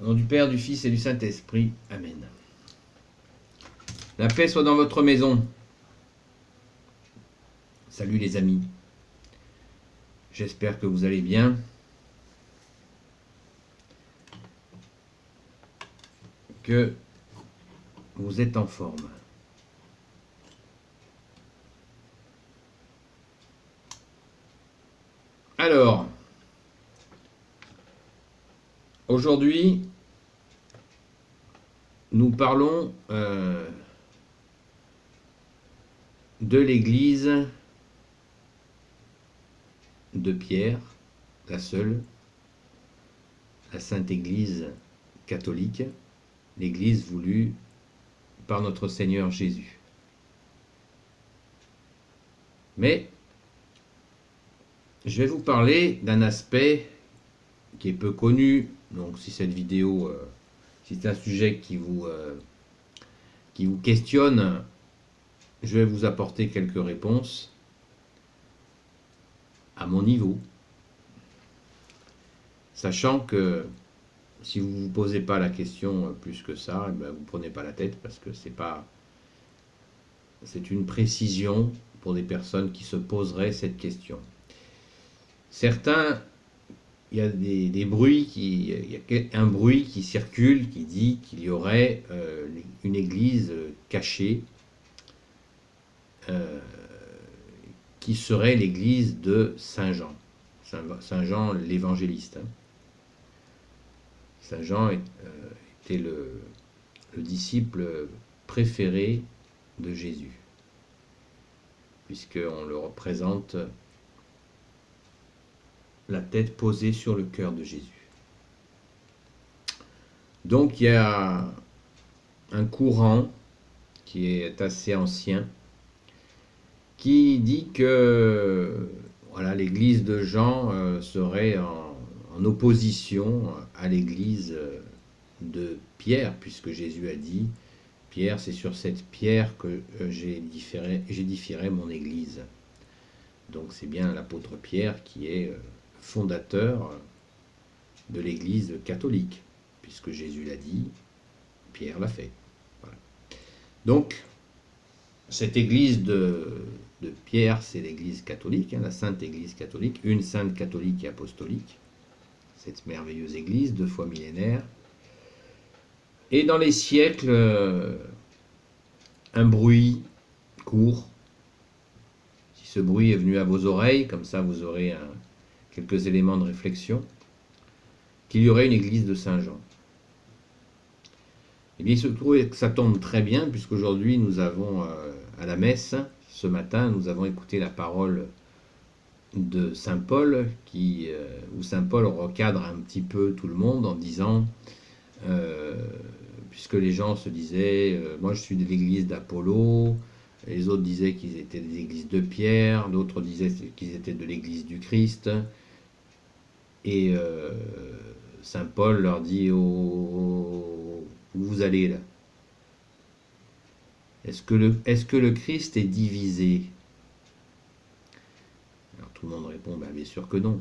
Au nom du Père, du Fils et du Saint-Esprit. Amen. La paix soit dans votre maison. Salut les amis. J'espère que vous allez bien. Que vous êtes en forme. Alors, aujourd'hui, nous parlons de l'Église de Pierre, la seule, la Sainte Église catholique, l'Église voulue par notre Seigneur Jésus. Mais je vais vous parler d'un aspect qui est peu connu, donc si cette vidéo, si c'est un sujet qui vous questionne, je vais vous apporter quelques réponses à mon niveau, sachant que si vous ne vous posez pas la question plus que ça, eh bien, vous ne prenez pas la tête parce que c'est une précision pour des personnes qui se poseraient cette question. Certains, il y a des bruits, il y a un bruit qui circule qui dit qu'il y aurait une église cachée qui serait l'église de Saint Jean. Saint Jean l'évangéliste. Saint Jean était le disciple préféré de Jésus, puisqu'on le représente la tête posée sur le cœur de Jésus. Donc il y a un courant qui est assez ancien qui dit que voilà, l'église de Jean serait en opposition à l'église de Pierre, puisque Jésus a dit « Pierre, c'est sur cette pierre que j'édifierai mon église ». Donc c'est bien l'apôtre Pierre qui est fondateur de l'église catholique, puisque Jésus l'a dit, Pierre l'a fait. Voilà. Donc, cette église de Pierre, c'est l'église catholique, la sainte église catholique, une sainte catholique et apostolique, cette merveilleuse église, 2 fois millénaire. Et dans les siècles, un bruit court. Si ce bruit est venu à vos oreilles, comme ça vous aurez quelques éléments de réflexion, qu'il y aurait une église de Saint Jean. Eh bien, il se trouve que ça tombe très bien, puisqu'aujourd'hui nous avons à la messe, ce matin, nous avons écouté la parole de Saint Paul, où Saint Paul recadre un petit peu tout le monde en disant, puisque les gens se disaient, moi je suis de l'église d'Apollo, les autres disaient qu'ils étaient des églises de Pierre, d'autres disaient qu'ils étaient de l'église du Christ, et Saint Paul leur dit, où vous allez là? Est-ce que le Christ est divisé? Alors tout le monde répond, ben, bien sûr que non.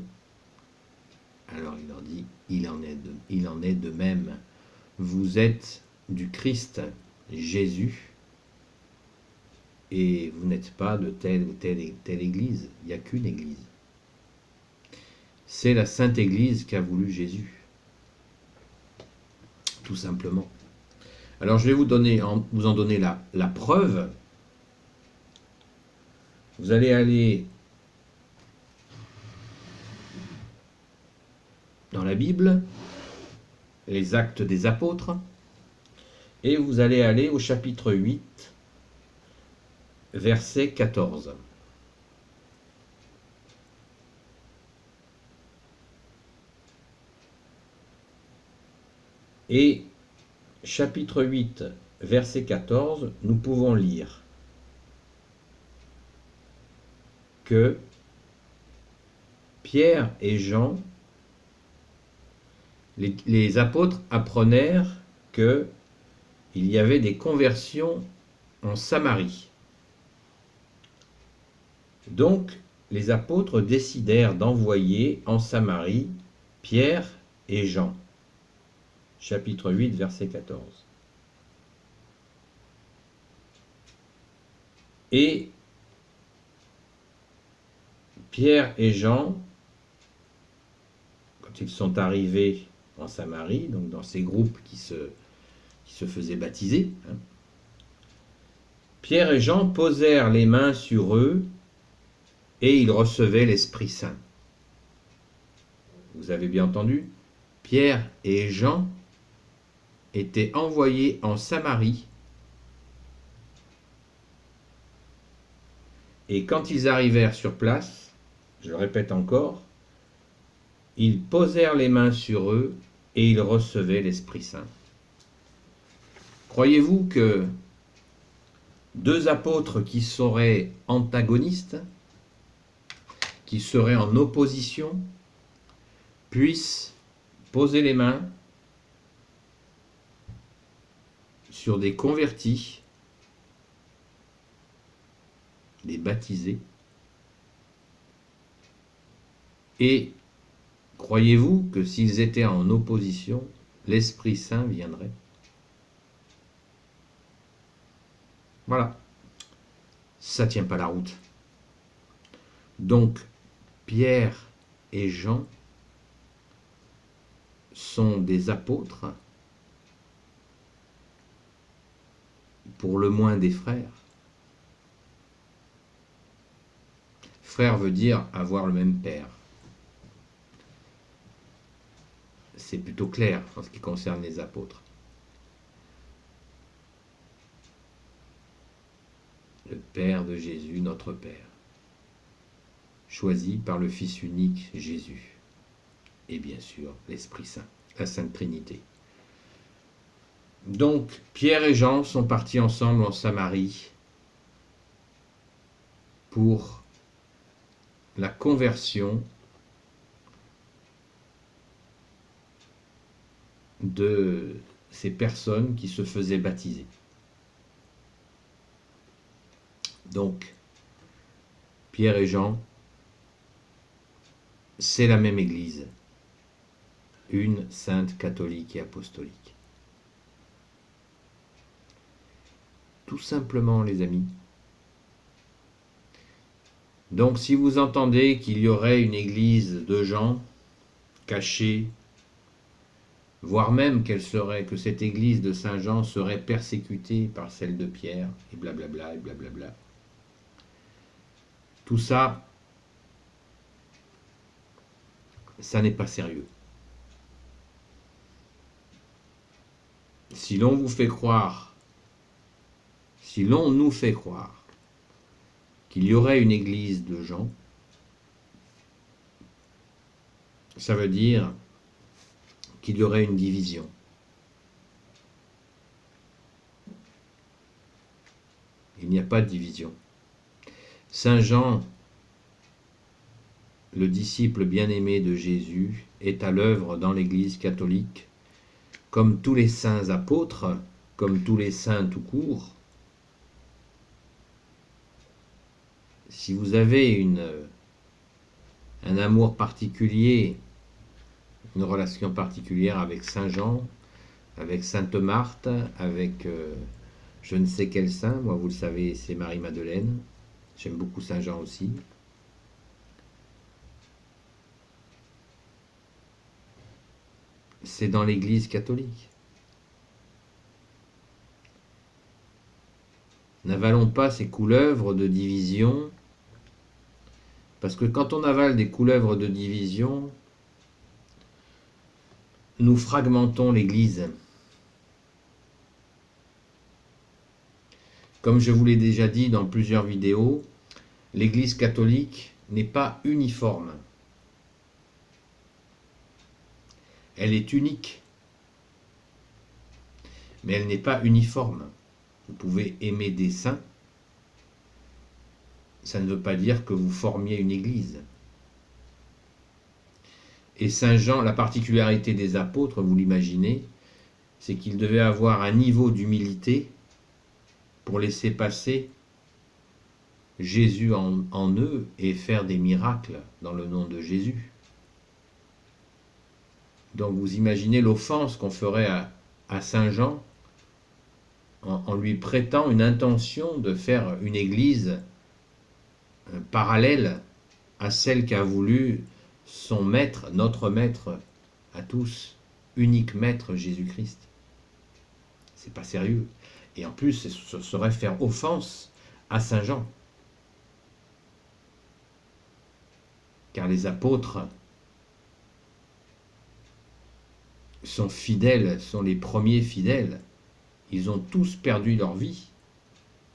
Alors il leur dit, il en est de même. Vous êtes du Christ Jésus, et vous n'êtes pas de telle ou telle église. Il n'y a qu'une église. C'est la Sainte Église qu'a voulu Jésus. Tout simplement. Alors je vais vous en donner la preuve. Vous allez aller dans la Bible, les Actes des Apôtres, et vous allez aller au chapitre 8, verset 14. Et chapitre 8, verset 14, nous pouvons lire que Pierre et Jean, les apôtres apprenèrent qu'il y avait des conversions en Samarie. Donc, les apôtres décidèrent d'envoyer en Samarie Pierre et Jean. chapitre 8, verset 14. Et Pierre et Jean, quand ils sont arrivés en Samarie, donc dans ces groupes qui se faisaient baptiser, hein, Pierre et Jean posèrent les mains sur eux et ils recevaient l'Esprit Saint. Vous avez bien entendu, Pierre et Jean étaient envoyés en Samarie et quand ils arrivèrent sur place, je le répète encore, ils posèrent les mains sur eux et ils recevaient l'Esprit Saint. Croyez-vous que deux apôtres qui seraient antagonistes, qui seraient en opposition, puissent poser les mains sur des convertis, les baptiser, et croyez-vous que s'ils étaient en opposition, l'Esprit Saint viendrait? Voilà, ça tient pas la route. Donc, Pierre et Jean sont des apôtres, pour le moins des frères. Frère veut dire avoir le même père. C'est plutôt clair en ce qui concerne les apôtres. Le Père de Jésus, notre Père, choisi par le Fils unique Jésus, et bien sûr l'Esprit Saint, la Sainte Trinité. Donc, Pierre et Jean sont partis ensemble en Samarie pour la conversion de ces personnes qui se faisaient baptiser. Donc, Pierre et Jean, c'est la même Église, une sainte catholique et apostolique. Tout simplement, les amis. Donc, si vous entendez qu'il y aurait une église de gens cachés, voire même que cette église de Saint-Jean serait persécutée par celle de Pierre, et blablabla, et blablabla. Tout ça, ça n'est pas sérieux. Si l'on nous fait croire qu'il y aurait une église de gens, ça veut dire qu'il y aurait une division. Il n'y a pas de division. Saint Jean, le disciple bien-aimé de Jésus, est à l'œuvre dans l'Église catholique, comme tous les saints apôtres, comme tous les saints tout court. Si vous avez un amour particulier, une relation particulière avec Saint Jean, avec Sainte Marthe, avec je ne sais quel saint, moi vous le savez, c'est Marie-Madeleine. J'aime beaucoup Saint Jean aussi. C'est dans l'Église catholique. N'avalons pas ces couleuvres de division, parce que quand on avale des couleuvres de division, nous fragmentons l'Église. Comme je vous l'ai déjà dit dans plusieurs vidéos, l'Église catholique n'est pas uniforme. Elle est unique, mais elle n'est pas uniforme. Vous pouvez aimer des saints, ça ne veut pas dire que vous formiez une église. Et Saint Jean, la particularité des apôtres, vous l'imaginez, c'est qu'ils devaient avoir un niveau d'humilité pour laisser passer Jésus en eux et faire des miracles dans le nom de Jésus. Donc vous imaginez l'offense qu'on ferait à Saint Jean en lui prêtant une intention de faire une église parallèle à celle qu'a voulu son maître, notre maître à tous, unique maître Jésus-Christ. C'est pas sérieux. Et en plus, ce serait faire offense à Saint Jean. Car les apôtres sont fidèles, sont les premiers fidèles. Ils ont tous perdu leur vie,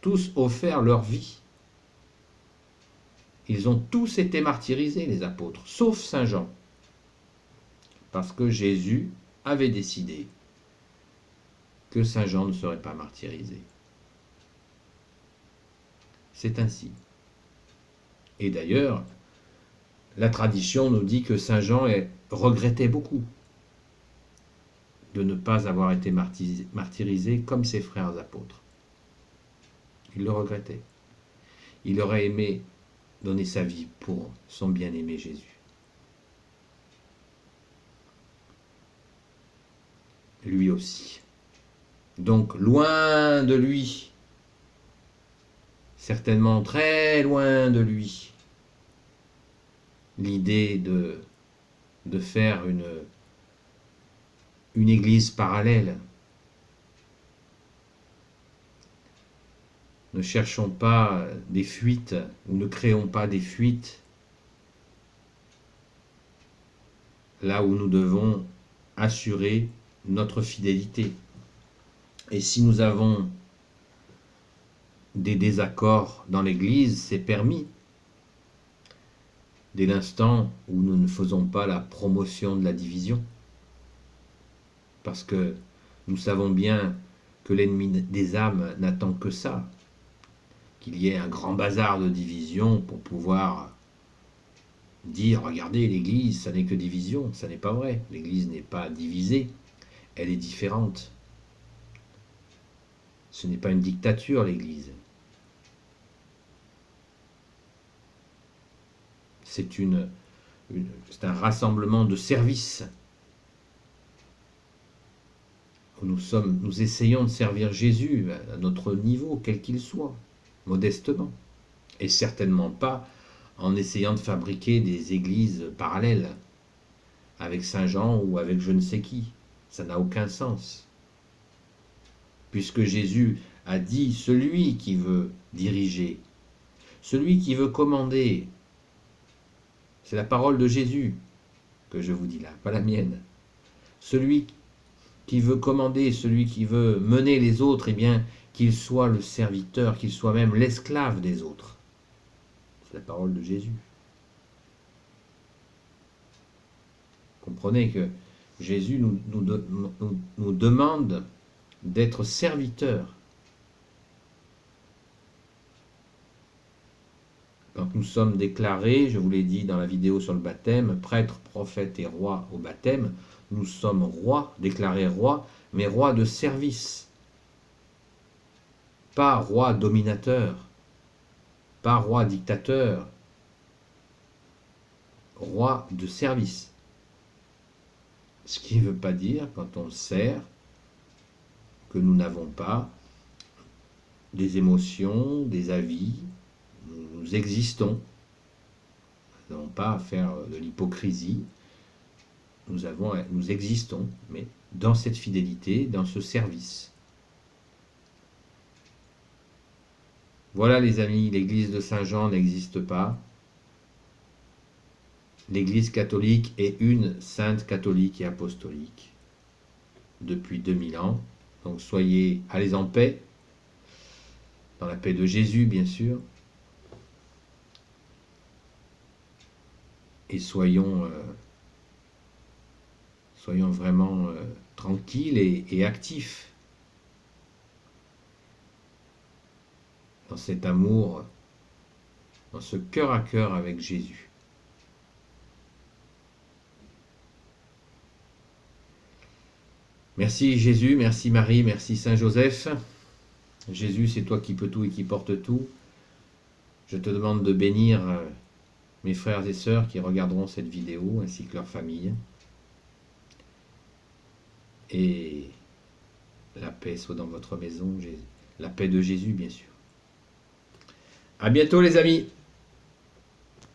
tous offert leur vie. Ils ont tous été martyrisés, les apôtres, sauf Saint Jean. Parce que Jésus avait décidé que Saint Jean ne serait pas martyrisé. C'est ainsi. Et d'ailleurs, la tradition nous dit que Saint Jean regrettait beaucoup de ne pas avoir été martyrisé comme ses frères apôtres. Il le regrettait. Il aurait aimé donner sa vie pour son bien-aimé Jésus. Lui aussi. Donc, loin de lui, certainement très loin de lui, l'idée de faire une église parallèle. Ne cherchons pas des fuites, ou ne créons pas des fuites là où nous devons assurer notre fidélité. Et si nous avons des désaccords dans l'Église, c'est permis, dès l'instant où nous ne faisons pas la promotion de la division. Parce que nous savons bien que l'ennemi des âmes n'attend que ça, qu'il y ait un grand bazar de division pour pouvoir dire, regardez, l'Église, ça n'est que division. Ça n'est pas vrai. L'Église n'est pas divisée, elle est différente. Ce n'est pas une dictature, l'Église. C'est un rassemblement de service. Nous essayons de servir Jésus à notre niveau, quel qu'il soit, modestement. Et certainement pas en essayant de fabriquer des églises parallèles avec Saint Jean ou avec je ne sais qui. Ça n'a aucun sens. Puisque Jésus a dit, celui qui veut diriger, celui qui veut commander, c'est la parole de Jésus que je vous dis là, pas la mienne. Celui qui veut commander, celui qui veut mener les autres, eh bien, qu'il soit le serviteur, qu'il soit même l'esclave des autres. C'est la parole de Jésus. Comprenez que Jésus nous demande d'être serviteurs. Quand nous sommes déclarés, je vous l'ai dit dans la vidéo sur le baptême, prêtres, prophètes et rois au baptême, nous sommes rois, déclarés rois, mais rois de service. Pas rois dominateurs, pas rois dictateurs, rois de service. Ce qui ne veut pas dire, quand on sert, que nous n'avons pas des émotions, des avis. Nous existons. Nous n'avons pas à faire de l'hypocrisie. Nous existons, mais dans cette fidélité, dans ce service. Voilà les amis, l'église de Saint-Jean n'existe pas. L'église catholique est une sainte catholique et apostolique depuis 2000 ans. Donc allez en paix, dans la paix de Jésus bien sûr. Et soyons vraiment tranquilles et actifs dans cet amour, dans ce cœur à cœur avec Jésus. Merci Jésus, merci Marie, merci Saint Joseph. Jésus, c'est toi qui peux tout et qui porte tout. Je te demande de bénir mes frères et sœurs qui regarderont cette vidéo, ainsi que leurs familles. et la paix soit dans votre maison, la paix de Jésus bien sûr. À bientôt les amis.